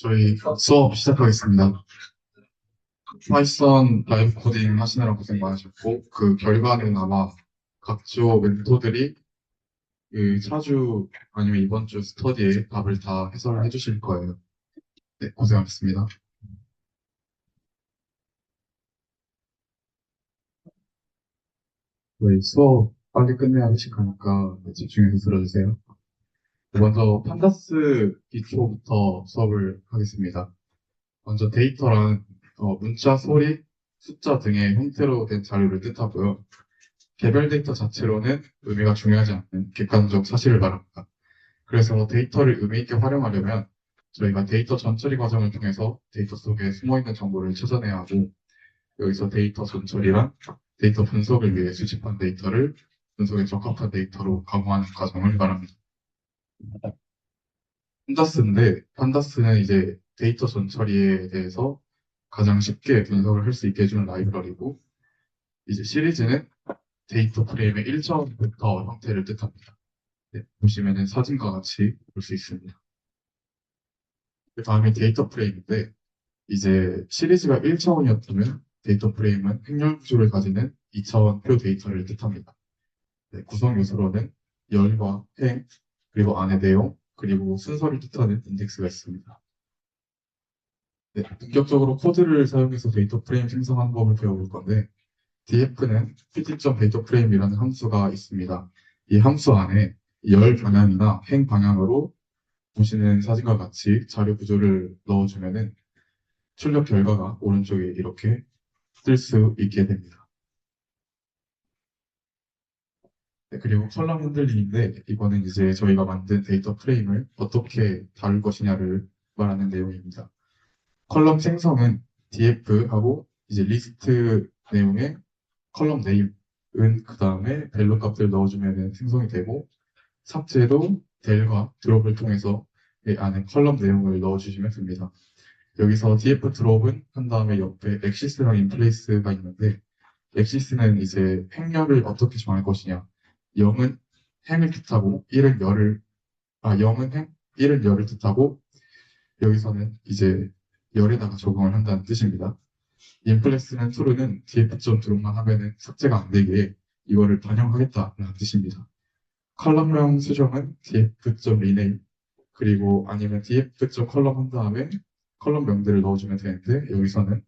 저희 수업 시작하겠습니다. 파이썬 라이브 코딩 하시느라 고생 많으셨고, 그 결과는 아마 각종 멘토들이 그 차주 아니면 이번 주 스터디에 답을 다 해설해 주실 거예요. 네, 고생하셨습니다. 저희 수업 빨리 끝내야 하실 거니까 집중해서 들어주세요. 먼저 판다스 기초부터 수업을 하겠습니다. 먼저 데이터란 문자, 소리, 숫자 등의 형태로 된 자료를 뜻하고요. 개별 데이터 자체로는 의미가 중요하지 않는 객관적 사실을 말합니다. 그래서 데이터를 의미 있게 활용하려면 저희가 데이터 전처리 과정을 통해서 데이터 속에 숨어있는 정보를 찾아내야 하고, 여기서 데이터 전처리란 데이터 분석을 위해 수집한 데이터를 분석에 적합한 데이터로 가공하는 과정을 말합니다. 판다스는 이제 데이터 전처리에 대해서 가장 쉽게 분석을 할 수 있게 해주는 라이브러리고, 이제 시리즈는 데이터 프레임의 1차원부터 형태를 뜻합니다. 네, 보시면은 사진과 같이 볼 수 있습니다. 그 다음에 데이터 프레임인데, 이제 시리즈가 1차원이었다면 데이터 프레임은 행렬 구조를 가지는 2차원 표 데이터를 뜻합니다. 네, 구성 요소로는 열과 행, 그리고 안의 내용, 그리고 순서를 뜻하는 인덱스가 있습니다. 네, 본격적으로 코드를 사용해서 데이터 프레임 생성하는 법을 배워볼 건데, df는 pt.dataFrame이라는 함수가 있습니다. 이 함수 안에 열 방향이나 행 방향으로 보시는 사진과 같이 자료 구조를 넣어주면은 출력 결과가 오른쪽에 이렇게 뜰 수 있게 됩니다. 네, 그리고 컬럼 핸들링인데, 이거는 이제 저희가 만든 데이터 프레임을 어떻게 다룰 것이냐를 말하는 내용입니다. 컬럼 생성은 df하고 이제 리스트 내용에 컬럼 네임은 그 다음에 밸류 값을 넣어주면 생성이 되고, 삭제도 del과 드롭을 통해서 이 안에 컬럼 내용을 넣어주시면 됩니다. 여기서 df 드롭은 한 다음에 옆에 엑시스랑 인플레이스가 있는데, 엑시스는 이제 행렬을 어떻게 정할 것이냐. 0은 행을 뜻하고 0은 행, 1은 열을 뜻하고, 여기서는 이제 열에다가 적용을 한다는 뜻입니다. 인플레스는 true는 df.true만 하면은 삭제가 안 되게 이거를 반영하겠다는 뜻입니다. 컬럼명 수정은 df.rename, 그리고 아니면 df.column 한 다음에 컬럼 명들을 넣어주면 되는데, 여기서는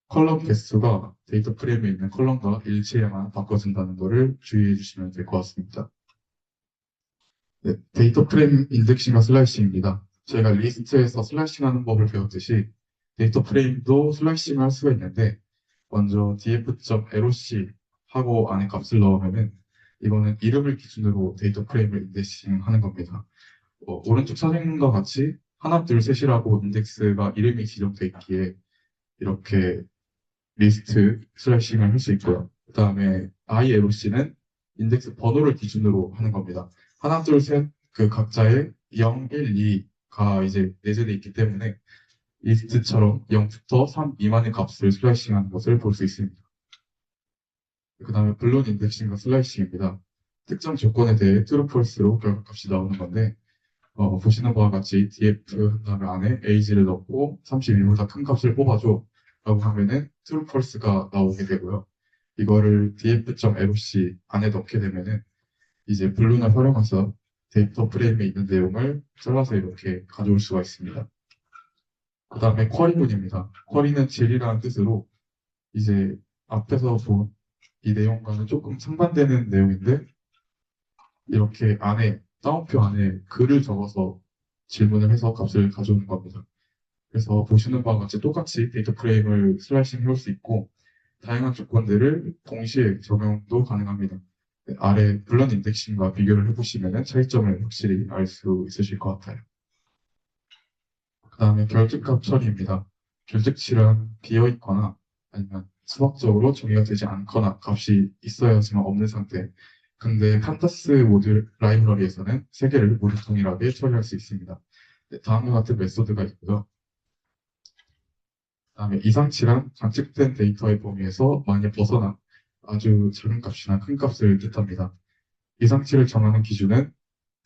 컬럼 개수가 데이터 프레임에 있는 컬럼과 일치해야만 바꿔준다는 것을 주의해 주시면 될 것 같습니다. 네, 데이터 프레임 인덱싱과 슬라이싱입니다. 저희가 리스트에서 슬라이싱 하는 법을 배웠듯이 데이터 프레임도 슬라이싱을 할 수가 있는데, 먼저 df.loc 하고 안에 값을 넣으면은 이거는 이름을 기준으로 데이터 프레임을 인덱싱 하는 겁니다. 오른쪽 사진과 같이 하나, 둘, 셋이라고 인덱스가 이름이 지정되어 있기에 이렇게 리스트 슬래싱을 할 수 있고요. 그 다음에 ILOC는 인덱스 번호를 기준으로 하는 겁니다. 하나, 둘, 셋, 그 각자의 0, 1, 2가 이제 내재되어 있기 때문에 리스트처럼 0부터 3 미만의 값을 슬라이싱하는 것을 볼 수 있습니다. 그 다음에 블론 인덱싱과 슬라이싱입니다. 특정 조건에 대해 true, false로 결과값이 나오는 건데, 보시는 바와 같이 df 한 다음에 안에 age를 넣고 32보다 큰 값을 뽑아줘 라고 하면은 true, false가 나오게 되고요. 이거를 df.loc 안에 넣게 되면은 이제 블룬을 활용해서 데이터 프레임에 있는 내용을 잘라서 이렇게 가져올 수가 있습니다. 그 다음에 쿼리문입니다. 쿼리는 질이라는 뜻으로 이제 앞에서 본 이 내용과는 조금 상반되는 내용인데, 이렇게 안에 다운표 안에 글을 적어서 질문을 해서 값을 가져오는 겁니다. 그래서 보시는 바와 같이 똑같이 데이터 프레임을 슬라이싱 해올 수 있고, 다양한 조건들을 동시에 적용도 가능합니다. 네, 아래 블런 인덱싱과 비교를 해보시면 차이점을 확실히 알 수 있으실 것 같아요. 그 다음에 결집값 처리입니다. 결집치란 비어있거나 아니면 수학적으로 정의가 되지 않거나 값이 있어야지만 없는 상태. 근데 판타스 모듈 라이브러리에서는 세 개를 모두 동일하게 처리할 수 있습니다. 네, 다음과 같은 메소드가 있고요. 그다음에 이상치란 관측된 데이터의 범위에서 많이 벗어난 아주 작은 값이나 큰 값을 뜻합니다. 이상치를 정하는 기준은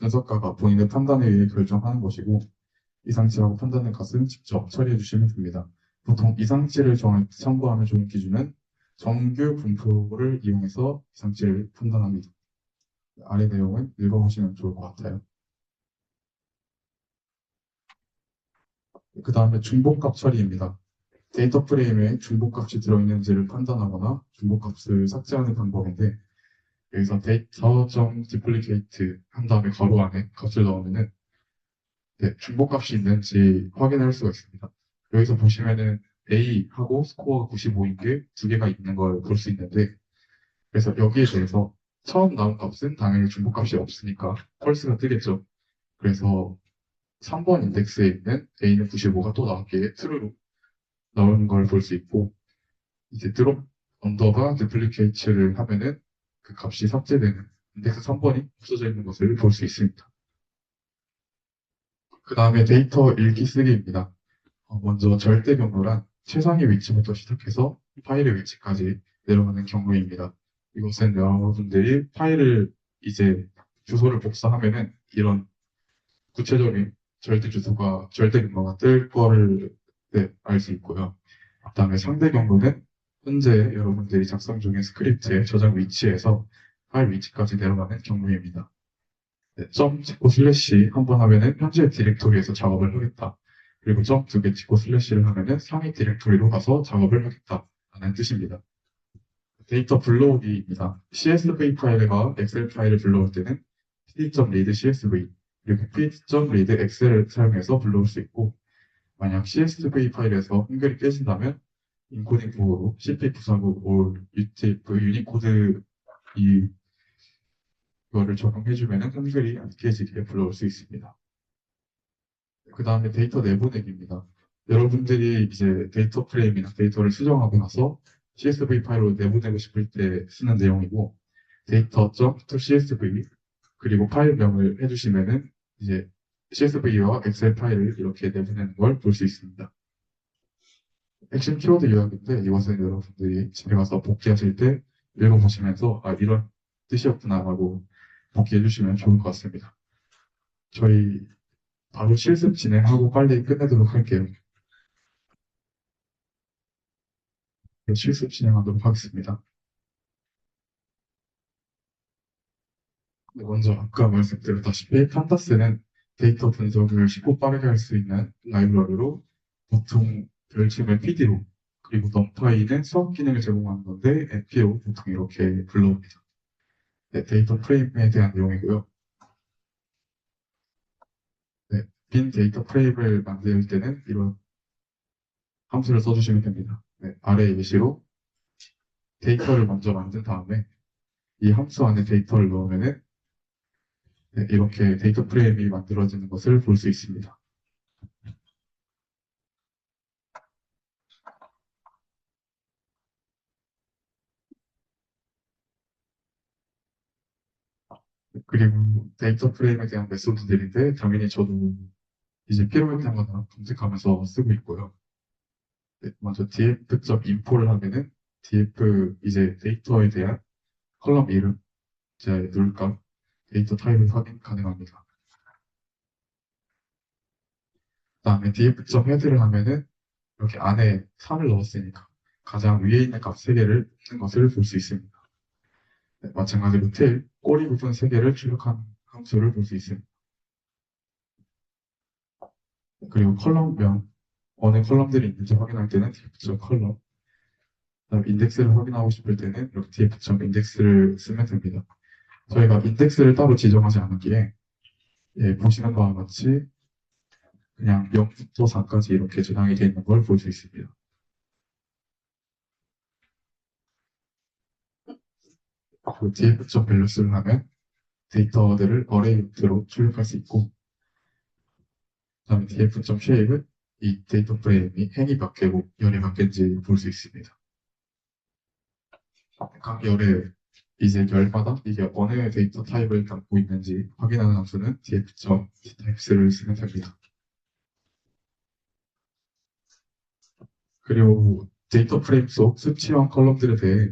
분석가가 본인의 판단에 의해 결정하는 것이고, 이상치라고 판단된 값은 직접 처리해 주시면 됩니다. 보통 이상치를 참고하면 좋은 기준은 정규 분포를 이용해서 이상치를 판단합니다. 아래 내용은 읽어보시면 좋을 것 같아요. 그 다음에 중복값 처리입니다. 데이터 프레임에 중복값이 들어있는지를 판단하거나 중복값을 삭제하는 방법인데 여기서 데이터.duplicate 한 다음에 괄호 안에 값을 넣으면은 네, 중복값이 있는지 확인할 수가 있습니다. 여기서 보시면은 A하고 스코어가 95인 게 두 개가 있는 걸 볼 수 있는데 그래서 여기에 대해서 처음 나온 값은 당연히 중복값이 없으니까 펄스가 뜨겠죠. 그래서 3번 인덱스에 있는 A는 95가 또 나오기에 true로 나오는 걸 볼 수 있고 이제 드롭 언더바 duplicate를 하면은 그 값이 삭제되는 인덱스 3번이 없어져 있는 것을 볼 수 있습니다. 그 다음에 데이터 읽기 쓰기입니다. 먼저 절대 경로란 최상위 위치부터 시작해서 파일의 위치까지 내려가는 경로입니다. 이것은 여러분들이 파일을 이제 주소를 복사하면은 이런 구체적인 절대 경로가 뜰 거를 네, 알 수 있고요. 그다음에 상대 경로는 현재 여러분들이 작성 중인 스크립트의 저장 위치에서 파일 위치까지 내려가는 경로입니다. 네, 점 찍고 슬래시 한 번 하면은 현재 디렉토리에서 작업을 하겠다. 그리고 점 두 개 찍고 슬래시를 하면은 상위 디렉토리로 가서 작업을 하겠다. 라는 뜻입니다. 데이터 불러오기입니다. CSV 파일과 엑셀 파일을 불러올 때는 pd.read CSV 그리고 pd.read 엑셀을 사용해서 불러올 수 있고 만약 CSV 파일에서 한글이 깨진다면 인코딩 도구로 CP 구사구 or UTF 유니코드 이거를 적용해주면 한글이 안 깨지게 불러올 수 있습니다. 그 다음에 데이터 내보내기입니다. 여러분들이 이제 데이터 프레임이나 데이터를 수정하고 나서 CSV 파일로 내보내고 싶을 때 쓰는 내용이고 data.csv 그리고 파일명을 해주시면은 이제 CSV와 엑셀 파일을 이렇게 내보내는 걸 볼 수 있습니다. 핵심 키워드 요약인데 이것은 여러분들이 집에 가서 복귀하실 때 읽어보시면서 아 이런 뜻이었구나라고 복귀해 주시면 좋을 것 같습니다. 저희 바로 실습 진행하고 빨리 끝내도록 할게요. 실습 진행하도록 하겠습니다. 먼저 아까 말씀드렸다시피 판다스는 데이터 분석을 쉽고 빠르게 할 수 있는 라이브러리로 보통 별칭을 PD로 그리고 넘파이는 수학 기능을 제공하는 건데 NP로 보통 이렇게 불러옵니다. 네, 데이터 프레임에 대한 내용이고요. 네, 빈 데이터 프레임을 만들 때는 이런 함수를 써주시면 됩니다. 네, 아래 예시로 데이터를 먼저 만든 다음에 이 함수 안에 데이터를 넣으면은 네, 이렇게 데이터 프레임이 만들어지는 것을 볼 수 있습니다. 그리고 데이터 프레임에 대한 메소드들인데 당연히 저도 이제 필요할 때마다 검색하면서 쓰고 있고요. 네, 먼저 df.info를 하면은 df 이제 데이터에 대한 컬럼 이름, 이제 누를까 데이터 타입을 확인 가능합니다. 그다음에 df.head를 하면은 이렇게 안에 3을 넣었으니까 가장 위에 있는 값 3개를 뽑는 것을 볼 수 있습니다. 네, 마찬가지로 tail, 꼬리 부분 3개를 출력한 함수를 볼 수 있습니다. 그리고 컬럼명, 어느 컬럼들이 있는지 확인할 때는 df.column, 그다음 인덱스를 확인하고 싶을 때는 이렇게 df.index를 쓰면 됩니다. 저희가 인덱스를 따로 지정하지 않았기에 예, 보시는 바와 같이 그냥 0부터 4까지 이렇게 저장이 되어 있는 걸 볼 수 있습니다. 그 df.values를 하면 데이터들을 어레이 형태로 출력할 수 있고 그다음에 df.shape은 이 데이터 프레임이 행이 몇 개고 열이 몇 개인지 볼 수 있습니다. 각 열의 이제 열마다 이게 어느 데이터 타입을 갖고 있는지 확인하는 함수는 df.types를 쓰면 됩니다. 그리고 데이터 프레임 속 수치형 컬럼들에 대해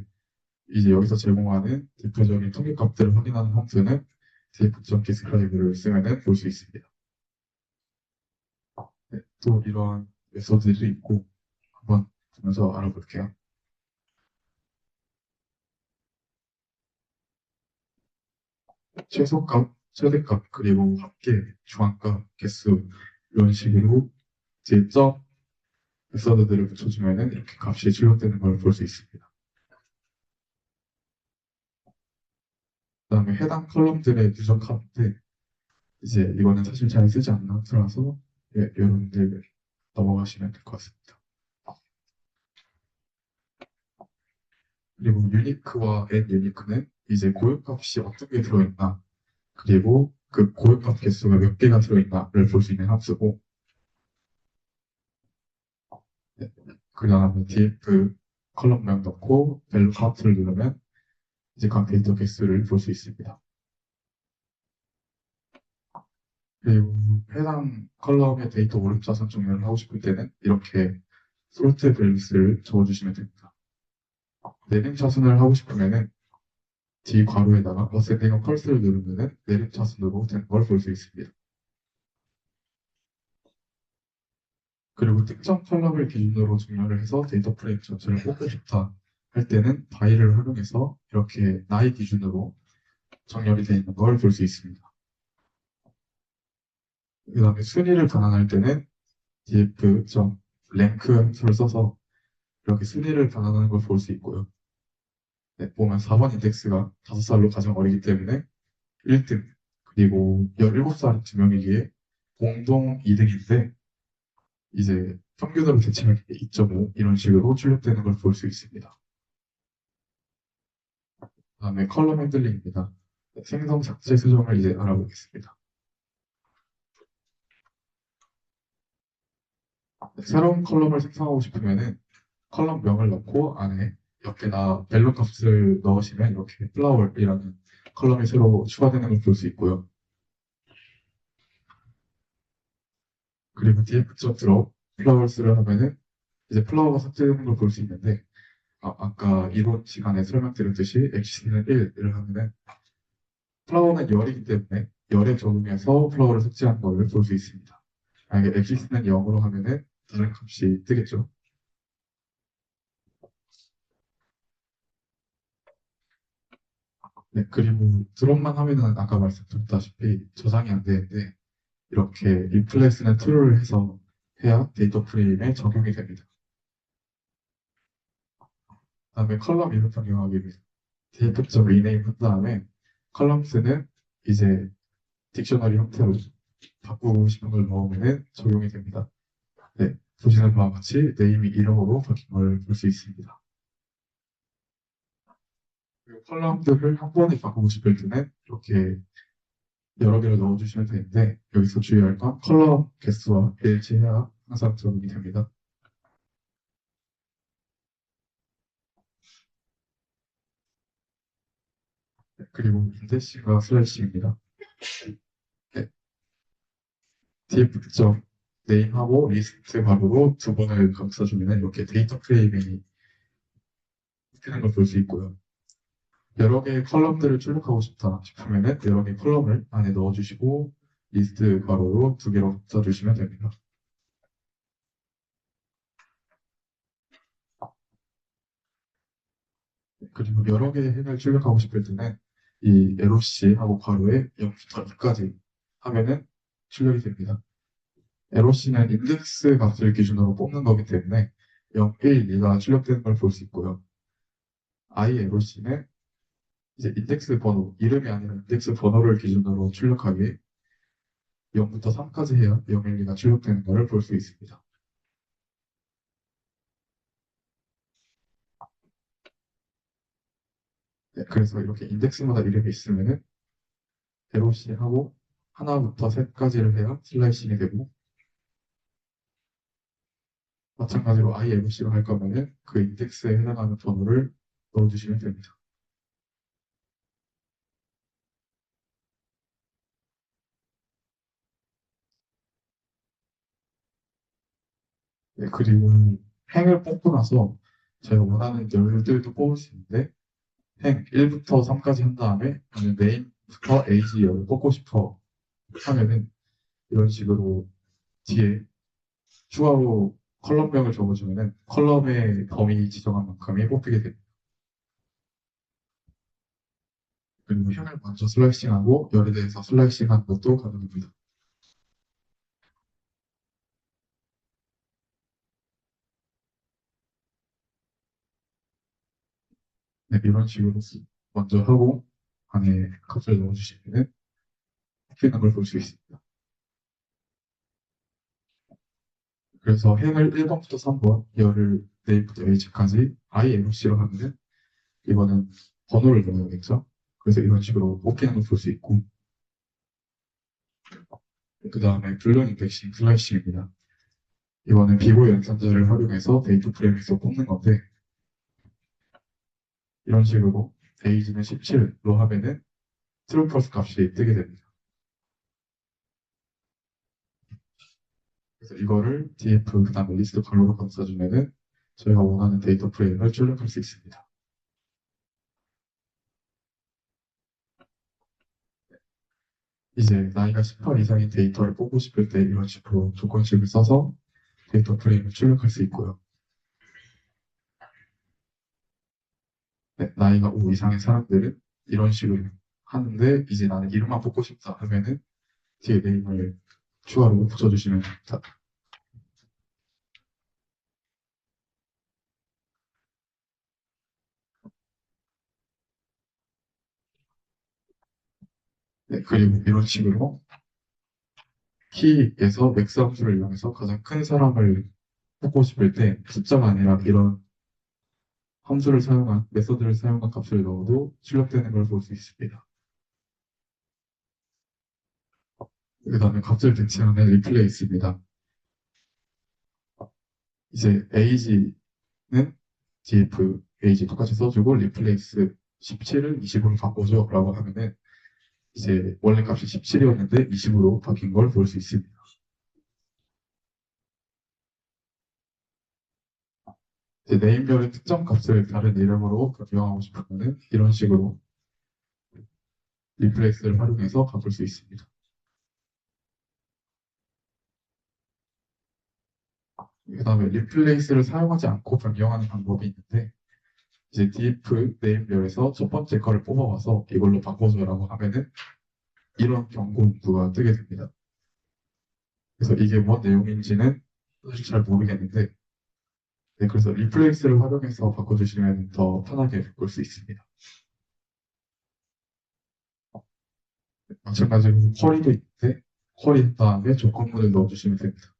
이제 여기서 제공하는 대표적인 통계값들을 확인하는 함수는 df.describe를 쓰면 볼 수 있습니다. 네, 또 이런 메소드들이 있고 한번 보면서 알아볼게요. 최소값, 최대값, 그리고 합계, 중앙값, 개수 이런 식으로 제점 메서드들을 붙여주면은 이렇게 값이 출력되는 걸 볼 수 있습니다. 그다음에 해당 컬럼들의 누적값인데 이제 이거는 사실 잘 쓰지 않는 거라서 예, 여러분들 넘어가시면 될 것 같습니다. 그리고 유니크와 n 유니크는 이제 고유값이 어떤 게 들어있나 그리고 그 고유값 개수가 몇 개가 들어있나를 볼 수 있는 함수고 네, 그 다음에 df 컬럼명 넣고 밸류 카운트를 누르면 이제 각 데이터 개수를 볼 수 있습니다. 그리고 해당 컬럼의 데이터 오름차순 정렬을 하고 싶을 때는 이렇게 솔트 밸류스를 적어주시면 됩니다. 내림차순을 하고 싶으면은 D 괄호에다가 어센딩과 펄스를 누르면은 내림차순으로 된 걸 볼 수 있습니다. 그리고 특정 컬럼을 기준으로 정렬을 해서 데이터 프레임 전체를 뽑고 싶다 할 때는 바이를 활용해서 이렇게 나이 기준으로 정렬이 되어 있는 걸 볼 수 있습니다. 그 다음에 순위를 변환할 때는 df.rank 함수를 써서 이렇게 순위를 변환하는 걸 볼 수 있고요. 네, 보면 4번 인덱스가 5살로 가장 어리기 때문에 1등, 그리고 17살 두 명이기에 공동 2등인데 이제 평균으로 대체할 때 2.5 이런 식으로 출력되는 걸 볼 수 있습니다. 그다음에 컬럼 핸들링입니다. 생성 삭제 수정을 이제 알아보겠습니다. 새로운 컬럼을 생성하고 싶으면은 컬럼명을 넣고 안에 옆에다 밸류 값을 넣으시면 이렇게 플라워이라는 컬럼이 새로 추가되는 걸 볼 수 있고요. 그리고 df.drop 플라워스를 하면은 이제 플라워가 삭제되는 걸 볼 수 있는데 아까 이론 시간에 설명드렸듯이 x는 1을 하면은 플라워는 열이기 때문에 열에 적응해서 플라워를 삭제하는 걸 볼 수 있습니다. 만약에 x는 0으로 하면은 다른 값이 뜨겠죠. 네, 그리고 드롭만 하면은 아까 말씀드렸다시피 저장이 안 되는데 이렇게 리플레스는 true를 해서 해야 데이터 프레임에 적용이 됩니다. 다음에 컬럼 이름 변경하기 위해서 df.rename rename 한 다음에 컬럼스는 이제 딕셔너리 형태로 바꾸고 싶은 걸 넣으면 적용이 됩니다. 네, 보시는 바와 같이 네임이 이름으로 바뀐 걸 볼 수 있습니다. 그리고 컬럼들을 한 번에 바꾸고 싶을 때는 이렇게 여러 개를 넣어주시면 되는데 여기서 주의할 건 컬럼 개수와 일치해야 항상 적용이 됩니다. 네, 그리고 인데싱과 슬래시입니다. 네, df. 네임하고 리스트 괄호로 두 번을 감싸주면 이렇게 데이터 프레임이 바뀌는 걸 볼 수 있고요. 여러 개의 컬럼들을 출력하고 싶다 싶으면은 여러 개의 컬럼을 안에 넣어주시고 리스트 괄호로 두 개로 써주시면 됩니다. 그리고 여러 개의 행을 출력하고 싶을 때는 이 LOC하고 괄호에 0부터 2까지 하면은 출력이 됩니다. LOC는 인덱스 값을 기준으로 뽑는 거기 때문에 0, 1, 2가 출력되는 걸 볼 수 있고요. ILOC는 이제 인덱스 번호, 이름이 아니라 인덱스 번호를 기준으로 출력하기 0부터 3까지 해야 0, 1, 2가 출력되는 것을 볼 수 있습니다. 네, 그래서 이렇게 인덱스마다 이름이 있으면은 LOC하고 하나부터 3까지를 해야 슬라이싱이 되고 마찬가지로 IMC로 할 거면은 그 인덱스에 해당하는 번호를 넣어주시면 됩니다. 네, 그리고 행을 뽑고 나서 제가 원하는 열들도 뽑을 수 있는데 행 1부터 3까지 한 다음에 저는 네임부터 age 열을 뽑고 싶어 하면은 이런 식으로 뒤에 추가로 컬럼명을 적어주면은 컬럼의 범위 지정한 만큼이 뽑히게 됩니다. 그리고 형을 먼저 슬라이싱하고 열에 대해서 슬라이싱하는 것도 가능합니다. 네, 이런 식으로 먼저 하고 안에 값을 넣어주시면 뽑히는 걸 볼 수 있습니다. 그래서 행을 1번부터 3번, 열을 A부터 H까지 IMC로 하면은 이거는 번호를 넣어야겠죠. 그래서 이런 식으로 뽑히는 걸 볼 수 있고, 그 다음에 블록 인덱싱 슬라이싱입니다. 이거는 비고 연산자를 활용해서 데이터 프레임에서 뽑는 건데, 이런 식으로 에이지는 17로 하면은 트루 펄스 값이 뜨게 됩니다. 그래서 이거를 df 그 다음에 리스트 발로로 감싸주면은 저희가 원하는 데이터 프레임을 출력할 수 있습니다. 이제 나이가 18 이상인 데이터를 뽑고 싶을 때 이런 식으로 조건식을 써서 데이터 프레임을 출력할 수 있고요. 네, 나이가 5 이상인 사람들은 이런 식으로 하는데 이제 나는 이름만 뽑고 싶다 하면은 뒤에 네임을 추가로 붙여주시면 됩니다. 네, 그리고 이런 식으로 키에서 맥스 함수를 이용해서 가장 큰 사람을 뽑고 싶을 때 숫자가 아니라 이런 함수를 사용한 메서드를 사용한 값을 넣어도 출력되는 걸 볼 수 있습니다. 그 다음에 값을 대체하는 리플레이스입니다. 이제 age는 df, age 똑같이 써주고 리플레이스 17을 20으로 바꿔줘 라고 하면은 이제 원래 값이 17이었는데 20으로 바뀐 걸 볼 수 있습니다. 이제 네임별의 특정 값을 다른 이름으로 변경하고 싶으면 이런 식으로 리플레이스를 활용해서 바꿀 수 있습니다. 그 다음에 리플레이스를 사용하지 않고 변경하는 방법이 있는데 이제 df 네임별에서 첫 번째 거를 뽑아와서 이걸로 바꿔줘라고 하면은 이런 경고 문구가 뜨게 됩니다. 그래서 이게 뭔 내용인지는 사실 잘 모르겠는데 네, 그래서 리플레이스를 활용해서 바꿔주시면 더 편하게 바꿀 수 있습니다. 마찬가지로 쿼리도 있는데 쿼리 다음에 조건문을 넣어주시면 됩니다.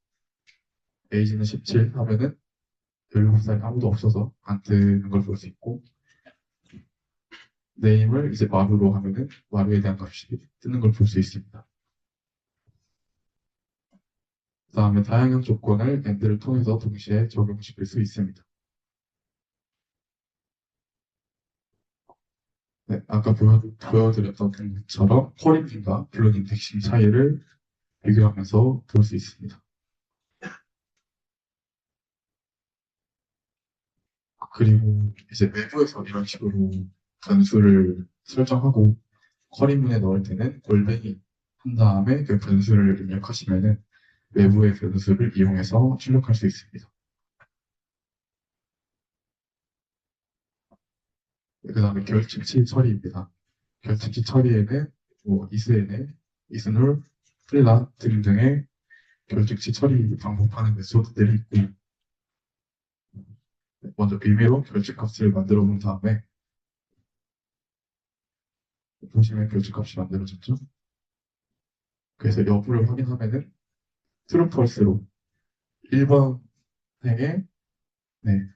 에이지는 17 하면은 17살이 아무도 없어서 안 뜨는 걸 볼 수 있고 네임을 이제 마루로 하면은 마루에 대한 값이 뜨는 걸 볼 수 있습니다. 그 다음에 다양한 조건을 AND를 통해서 동시에 적용시킬 수 있습니다. 네, 아까 보여드렸던 것처럼 쿼리과 블록 인덱싱 차이를 비교하면서 볼 수 있습니다. 그리고 이제 외부에서 이런 식으로 변수를 설정하고 쿼리문에 넣을 때는 골뱅이 한 다음에 그 변수를 입력하시면은 외부의 변수를 이용해서 출력할 수 있습니다. 그 다음에 결측치 처리입니다. 결측치 처리에는 뭐 이스NL, 이스놀, 플라 등등의 결측치 처리 방법하는 메소드들이 있고 먼저 임의로 결측값을 만들어 본 다음에 보시면 결측값이 만들어졌죠. 그래서 여부를 확인하면은 트루 펄스로 1번 행에 네,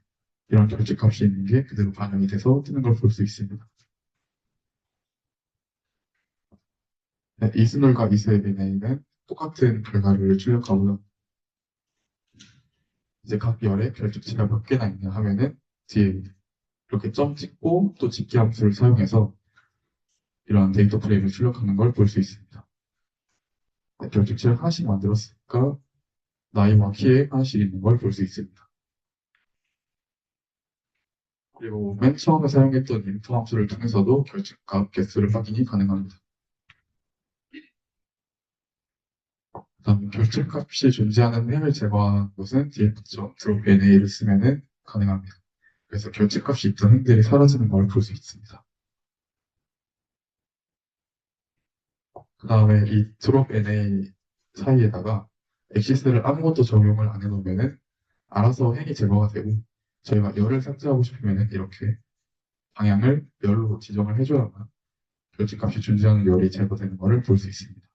이런 결측값이 있는 게 그대로 반영이 돼서 뜨는 걸 볼 수 있습니다. 네, 이스놀과 이스에비네이는 똑같은 결과를 출력하고요. 이제 각 열에 결측치가 몇 개나 있냐 하면은 뒤에 이렇게 점 찍고 또 집기 함수를 사용해서 이런 데이터 프레임을 출력하는 걸 볼 수 있습니다. 네, 결측치를 하나씩 만들었으니까 나이와 키에 하나씩 있는 걸 볼 수 있습니다. 그리고 맨 처음에 사용했던 인프 함수를 통해서도 결측값 개수를 확인이 가능합니다. 그다음에 결집값이 존재하는 햄을 제거하는 것은 df.dropNA를 쓰면은 가능합니다. 그래서 결집값이 있던 햄들이 사라지는 걸 볼 수 있습니다. 그 다음에 이 dropNA 사이에다가 엑시스를 아무것도 적용을 안 해놓으면은 알아서 핵이 제거가 되고 저희가 열을 삭제하고 싶으면은 이렇게 방향을 열로 지정을 해줘야만 결집값이 존재하는 열이 제거되는 것을 볼 수 있습니다.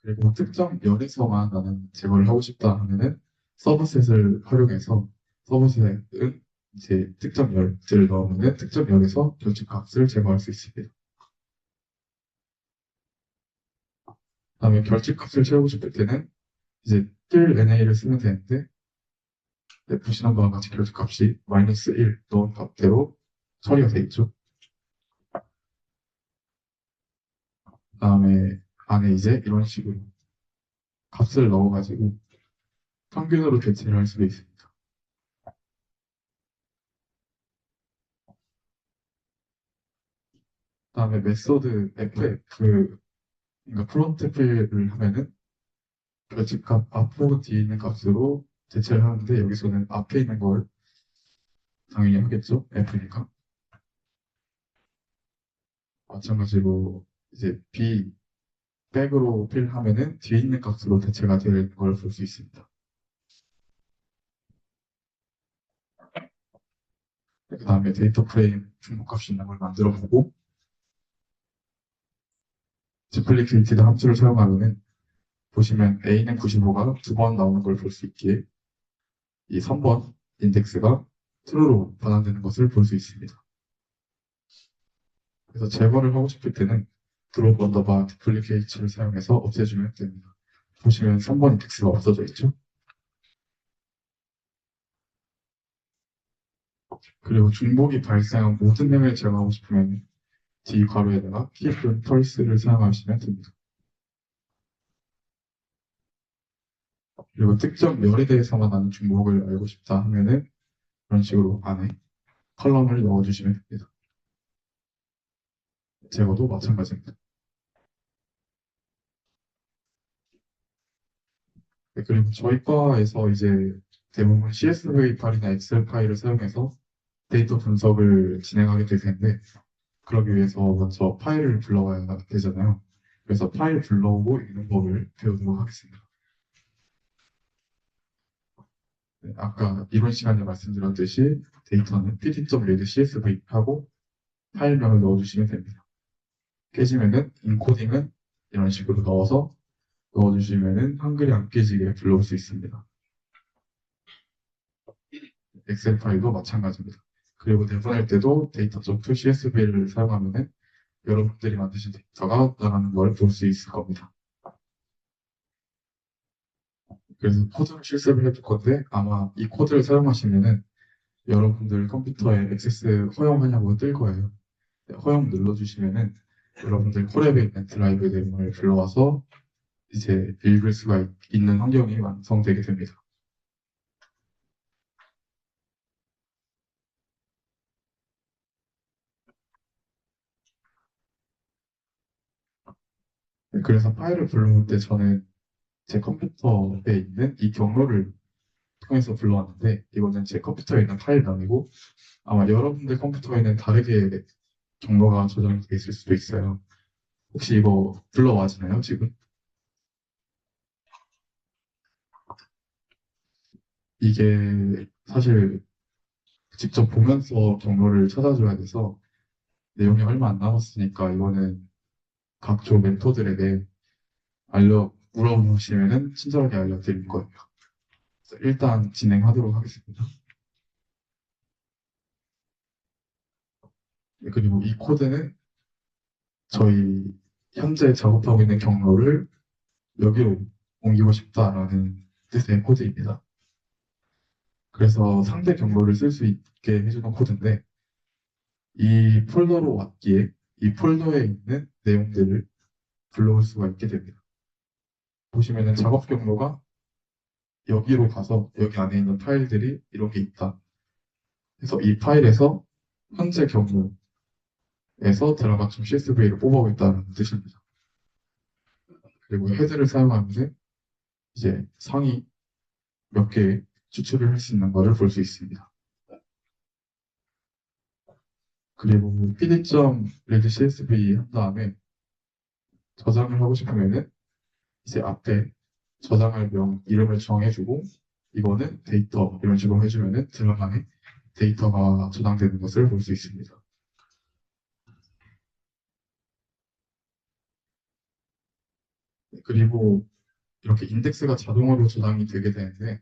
그리고 특정 열에서만 나는 제거를 하고 싶다 하면은 서브셋을 활용해서 서브셋은 이제 특정 열들을 넣으면 특정 열에서 결집값을 제거할 수 있습니다. 그다음에 결집값을 채우고 싶을 때는 이제 뜰 NA를 쓰면 되는데 보시는 바와 같이 결집값이 -1 넣은 값대로 처리가 되어 있죠. 그다음에 안에 이제 이런 식으로 값을 넣어가지고 평균으로 대체를 할 수도 있습니다. 그다음에 메소드 FF 그러니까 프론트 F를 하면은 결집값 앞으로 뒤에 있는 값으로 대체를 하는데 여기서는 앞에 있는 걸 당연히 하겠죠. F니까. 마찬가지로 이제 B 백으로 필하면은 뒤에 있는 값으로 대체가 되는 걸 볼 수 있습니다. 그 다음에 데이터 프레임 중복값이 있는 걸 만들어 보고 디플리케이티드 함수를 사용하면은 보시면 A는 95가 두 번 나오는 걸 볼 수 있기에 이 3번 인덱스가 true로 반환되는 것을 볼 수 있습니다. 그래서 제거를 하고 싶을 때는 drop 언더바 디플리케이트를 사용해서 없애주면 됩니다. 보시면 3번 인덱스가 없어져 있죠. 그리고 중복이 발생한 모든 햄을 제거하고 싶으면 D 괄호에다가 keep pulse를 사용하시면 됩니다. 그리고 특정 열에 대해서만 나는 중복을 알고 싶다 하면은 그런 식으로 안에 컬럼을 넣어주시면 됩니다. 제거도 마찬가지입니다. 네, 그리고 저희 과에서 이제 대부분 CSV 파일이나 엑셀 파일을 사용해서 데이터 분석을 진행하게 될 텐데 그러기 위해서 먼저 파일을 불러와야 되잖아요. 그래서 파일 불러오고 읽는 법을 배우도록 하겠습니다. 네, 아까 이론 시간에 말씀드렸듯이 데이터는 pd.read csv 하고 파일명을 넣어주시면 됩니다. 깨지면은 인코딩은 이런 식으로 넣어주시면은 한글이 안 깨지게 불러올 수 있습니다. 엑셀 파일도 마찬가지입니다. 그리고 내보낼 때도 data.csv를 사용하면은 여러분들이 만드신 데이터가 나가는 걸 볼 수 있을 겁니다. 그래서 코드를 실습을 해볼 건데 아마 이 코드를 사용하시면은 여러분들 컴퓨터에 액세스 허용하냐고 뜰 거예요. 네, 허용 눌러주시면은 여러분들 콜앱에 있는 드라이브 내용을 불러와서 이제 읽을 수가 있는 환경이 완성되게 됩니다. 네, 그래서 파일을 불러올 때 저는 제 컴퓨터에 있는 이 경로를 통해서 불러왔는데 이거는 제 컴퓨터에 있는 파일명이고 아마 여러분들 컴퓨터에는 다르게 경로가 저장이 돼 있을 수도 있어요. 혹시 이거 불러와지나요, 지금? 이게 사실 직접 보면서 경로를 찾아줘야 돼서 내용이 얼마 안 남았으니까 이거는 각조 멘토들에게 물어보시면은 친절하게 알려드릴 거예요. 그래서 일단 진행하도록 하겠습니다. 네, 그리고 이 코드는 저희 현재 작업하고 있는 경로를 여기로 옮기고 싶다라는 뜻의 코드입니다. 그래서 상대 경로를 쓸 수 있게 해주는 코드인데 이 폴더로 왔기에 이 폴더에 있는 내용들을 불러올 수가 있게 됩니다. 보시면은 작업 경로가 여기로 가서 여기 안에 있는 파일들이 이렇게 있다. 그래서 이 파일에서 현재 경로 드라마.csv를 뽑아오겠다는 뜻입니다. 그리고 헤드를 사용하면 이제 상위 몇 개 추출을 할 수 있는 것을 볼 수 있습니다. 그리고 pd.read.csv 한 다음에 저장을 하고 싶으면은 이제 앞에 저장할 이름을 정해주고 이거는 데이터 이런 식으로 해주면은 드라마에 데이터가 저장되는 것을 볼 수 있습니다. 그리고 이렇게 인덱스가 자동으로 저장이 되게 되는데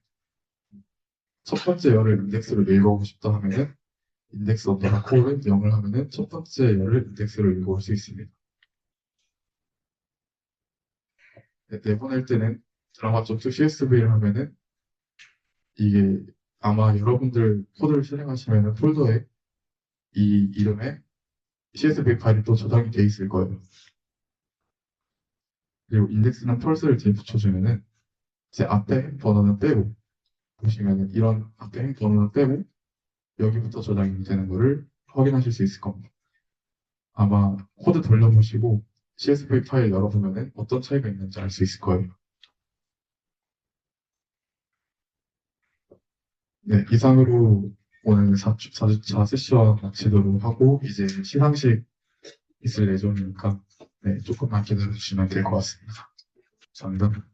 첫 번째 열을 인덱스로 읽어보고 싶다 하면은 인덱스 언더바 콜을 0을 하면은 첫 번째 열을 인덱스로 읽어볼 수 있습니다. 내보낼 때는 드라마.csv를 하면은 이게 아마 여러분들 코드를 실행하시면은 폴더에 이 이름에 CSV 파일이 또 저장이 돼 있을 거예요. 그리고 인덱스는 펄스를 뒤에 붙여주면은 제 앞에 행 번호는 빼고 보시면은 이런 앞에 행 번호는 빼고 여기부터 저장이 되는 거를 확인하실 수 있을 겁니다. 아마 코드 돌려보시고 CSV 파일 열어보면은 어떤 차이가 있는지 알 수 있을 거예요. 네, 이상으로 오늘 4주차 세션 마치도록 하고 이제 시상식 있을 예정이니까 네, 조금만 기다려주시면 될 것 같습니다. 감사합니다.